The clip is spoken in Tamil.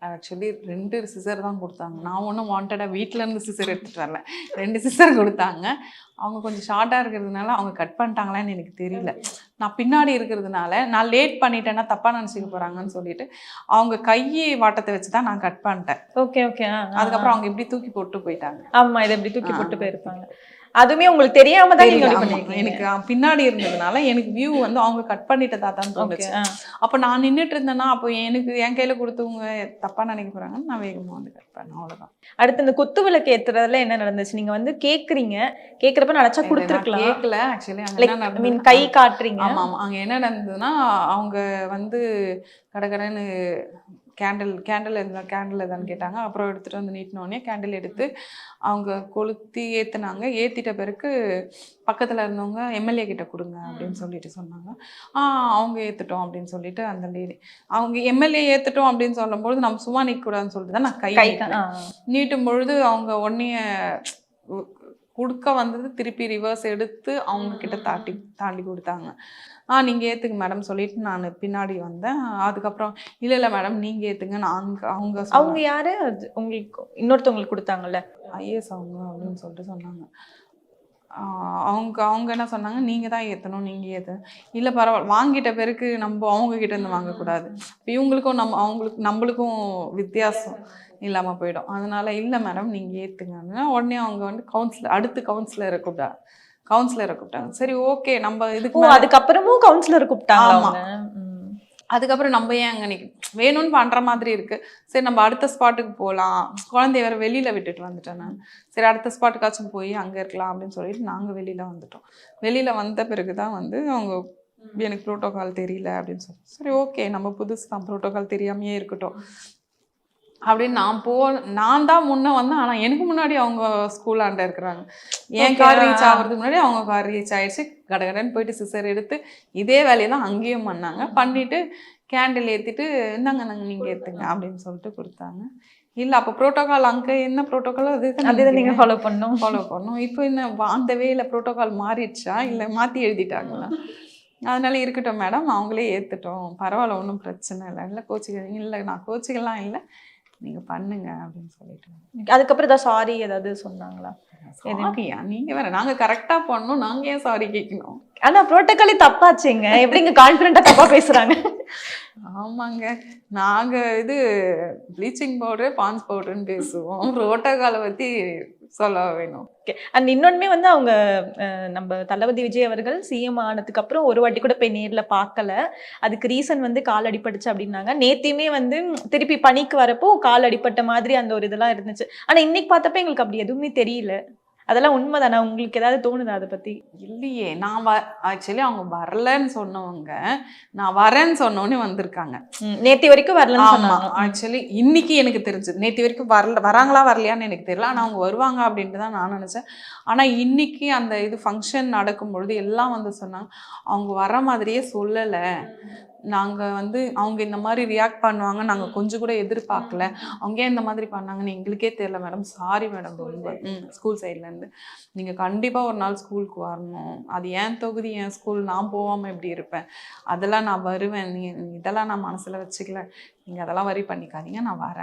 ஆக்சுவலி 2 சிசர் தான் குடுத்தாங்க. நான் ஒண்ணும் வாண்டடா வீட்லருந்து சிசர் எடுத்துட்டு வரல. 2 சிசர் குடுத்தாங்க. அவங்க கொஞ்சம் ஷார்ட்டா இருக்கிறதுனால அவங்க கட் பண்ணிட்டாங்களான்னு எனக்கு தெரியல. நான் பின்னாடி இருக்கிறதுனால, நான் லேட் பண்ணிட்டேன்னா தப்பா நெனச்சுக்க போறாங்கன்னு சொல்லிட்டு, அவங்க கை வாட்டத்த வச்சு தான் நான் கட் பண்ணிட்டேன். Okay, okay. அதுக்கப்புறம் அவங்க இப்படி தூக்கி போட்டு போயிட்டாங்க. ஆமா, இத இப்படி தூக்கி போட்டு போயிருப்பாங்க. அதுவுமே உங்களுக்கு தெரியாம தான் நீங்க பண்ணிருக்கீங்க. எனக்கு பின்னாடி இருந்ததுனால எனக்கு வியூ வந்து அவங்க கட் பண்ணிட்டதா தான் தோணுச்சு. அப்ப நான் நின்னுட்டு இருந்தேன்னா அப்போ எனக்கு என் கையில கொடுத்தவங்க தப்பா நினைக்க போறாங்கன்னு நான் வேகமா வந்து கட் பண்ணேன். அவ்வளவுதான். அடுத்து இந்த குத்து விளக்கு ஏத்துறதுல என்ன நடந்துச்சு? நீங்க வந்து கேக்குறீங்க, கேக்குறப்ப நினைச்சா கொடுத்துருக்கலாம். கேட்கல ஆக்சுவலி. அங்க என்ன நடந்தது, கை காட்டுறீங்க. ஆமா ஆமா. அங்க என்ன நடந்ததுன்னா அவங்க வந்து கடகடன்னு கேண்டில் எதான்னு கேட்டாங்க. அப்புறம் எடுத்துட்டு வந்து நீட்டினோடனே கேண்டில் எடுத்து அவங்க கொளுத்தி ஏத்துனாங்க. ஏத்திட்ட பிறகு பக்கத்துல இருந்தவங்க எம்எல்ஏ கிட்ட கொடுங்க அப்படின்னு சொல்லிட்டு சொன்னாங்க. அவங்க ஏத்துட்டோம் அப்படின்னு சொல்லிட்டு அந்த லேடி அவங்க எம்எல்ஏ ஏத்துட்டோம் அப்படின்னு சொல்லும்போது நம்ம சும்மா நிற்க கூடாதுன்னு சொல்லிட்டு தான் நான் கை நீட்டும் பொழுது அவங்க உடனே கொடுக்க வந்தது திருப்பி ரிவர்ஸ் எடுத்து அவங்க கிட்ட தாண்டி கொடுத்தாங்க. நீங்கள் ஏற்றுங்க மேடம் சொல்லிட்டு நான் பின்னாடி வந்தேன். அதுக்கப்புறம் இல்லை மேடம் நீங்கள் ஏற்றுங்க. அவங்க யாரு உங்களுக்கு இன்னொருத்தவங்களுக்கு கொடுத்தாங்கல்ல ஐஏஎஸ் அவங்க அப்படின்னு சொல்லிட்டு சொன்னாங்க. அவங்க என்ன சொன்னாங்க, நீங்கள் தான் ஏற்றணும், நீங்கள் ஏற்றணும். இல்லை பரவாயில்ல, வாங்கிட்ட பிறகு நம்ம அவங்கக்கிட்ட இருந்து வாங்கக்கூடாது. இவங்களுக்கும் நம்மளுக்கும் வித்தியாசம் இல்லாமல் போயிடும். அதனால இல்லை மேடம் நீங்கள் ஏற்றுங்க அப்படின்னா உடனே அவங்க வந்து கவுன்சிலரை கூப்பிட்டாங்க. சரி ஓகே நம்ம இதுக்கு அதுக்கப்புறமும் கவுன்சிலர் கூப்பிட்டாங்க. அதுக்கப்புறம் நம்ம ஏன் அங்கே வேணும்னு பண்ணுற மாதிரி இருக்கு. சரி நம்ம அடுத்த ஸ்பாட்டுக்கு போகலாம். குழந்தைய வேற வெளியில விட்டுட்டு வந்துட்டேன் நான். சரி அடுத்த ஸ்பாட்டுக்காச்சும் போய் அங்கே இருக்கலாம் அப்படின்னு சொல்லிட்டு நாங்கள் வெளியில வந்துட்டோம். வெளியில வந்த பிறகுதான் வந்து அவங்க எனக்கு ப்ரோட்டோகால் தெரியல அப்படின்னு சொல்லி, சரி ஓகே நம்ம புதுசு தான், ப்ரோட்டோகால் தெரியாமையே இருக்கட்டும் அப்படின்னு நான் தான் முன்ன வந்தேன். ஆனால் எனக்கு முன்னாடி அவங்க ஸ்கூலாண்ட இருக்கிறாங்க. என் கார் ரீச் ஆகிறதுக்கு முன்னாடி அவங்க கார் ரீச் ஆயிடுச்சு. கடகடன்னு போயிட்டு சிசர் எடுத்து இதே வேலையை தான் அங்கேயும் பண்ணாங்க. பண்ணிட்டு கேண்டில் ஏற்றிட்டு இந்தாங்க நீங்கள் ஏற்றுங்க அப்படின்னு சொல்லிட்டு கொடுத்தாங்க. இல்லை அப்போ ப்ரோட்டோகால் அங்கே என்ன ப்ரோட்டோகாலோ அதுதான் நீங்கள் ஃபாலோ பண்ணணும். இப்போ என்ன அந்த வேல ப்ரோட்டோகால் மாறிடுச்சா இல்லை மாற்றி எழுதிட்டாங்களா? அதனால இருக்கட்டும் மேடம், அவங்களே ஏற்றுட்டோம், பரவாயில்ல, ஒன்றும் பிரச்சனை இல்லை கோச்சிக்கிறீங்க. இல்லை நான் கோச்சிக்கலாம் இல்லை, நீங்கள் பண்ணுங்க அப்படின்னு சொல்லிட்டு. அதுக்கப்புறம் ஏதாவது சாரி ஏதாவது சொன்னாங்களா? சாரியா? நீங்கள் வேற, நாங்கள் கரெக்டாக பண்ணோம், நாங்கள் ஏன் சாரி கேட்கணும்? ஆனால் ப்ரோட்டோகாலே தப்பாச்சுங்க. எப்படிங்க கான்ஃபிடென்ட்டாக தப்பாக பேசுகிறாங்க? ஆமாங்க, நாங்கள் ப்ளீச்சிங் பவுடரு பான்ஸ் பவுடருன்னு பேசுவோம். ப்ரோட்டோகாலை பற்றி சொல்ல வேணும். அண்ட் இன்னொன்றுமே வந்து அவங்க நம்ம தளபதி விஜய் அவர்கள் சிஎம் ஆனதுக்கு அப்புறம் ஒரு வாட்டி கூட போய் நேரில் பார்க்கல. அதுக்கு ரீசன் வந்து கால் அடிபட்டுச்சு அப்படின்னாங்க. நேத்தியுமே வந்து திருப்பி பணிக்கு வரப்போ கால் அடிப்பட்ட மாதிரி அந்த ஒரு இதெல்லாம் இருந்துச்சு. ஆனால் இன்னைக்கு பார்த்தப்ப எங்களுக்கு அப்படி எதுவுமே தெரியல. அதெல்லாம் உண்மைதானா? உங்களுக்கு ஏதாவது தோணுதா அதை பத்தி? இல்லையே, ஆக்சுவலி அவங்க வரலன்னு சொன்னவங்க நான் வரேன்னு சொன்னோன்னே வந்திருக்காங்க. நேத்தி வரைக்கும் வரலன்னு சொன்னாங்க. ஆக்சுவலி இன்னைக்கு எனக்கு தெரிஞ்சது, நேத்தி வரைக்கும் வராங்களா வரலையான்னு எனக்கு தெரியல. ஆனால் அவங்க வருவாங்க அப்படின்ட்டு தான் நான் நினச்சேன். ஆனால் இன்னைக்கு அந்த ஃபங்க்ஷன் நடக்கும் பொழுது எல்லாம் வந்து சொன்னாங்க அவங்க வர மாதிரியே சொல்லலை. நாங்கள் வந்து அவங்க இந்த மாதிரி ரியாக்ட் பண்ணுவாங்க நாங்கள் கொஞ்சம் கூட எதிர்பார்க்கல. அவங்க ஏன் இந்த மாதிரி பண்ணாங்கன்னு எங்களுக்கே தெரியல மேடம். சாரி மேடம், ரொம்ப ஸ்கூல் சைட்லேருந்து நீங்கள் கண்டிப்பாக ஒரு நாள் ஸ்கூலுக்கு வரணும். அது ஏன் தொகுதி, என் ஸ்கூல், நான் போகாமல் எப்படி இருப்பேன்? அதெல்லாம் நான் வருவேன். இதெல்லாம் நான் மனசில் வச்சுக்கல. நீங்கள் அதெல்லாம் வரி பண்ணிக்காதீங்க, நான் வரேன்.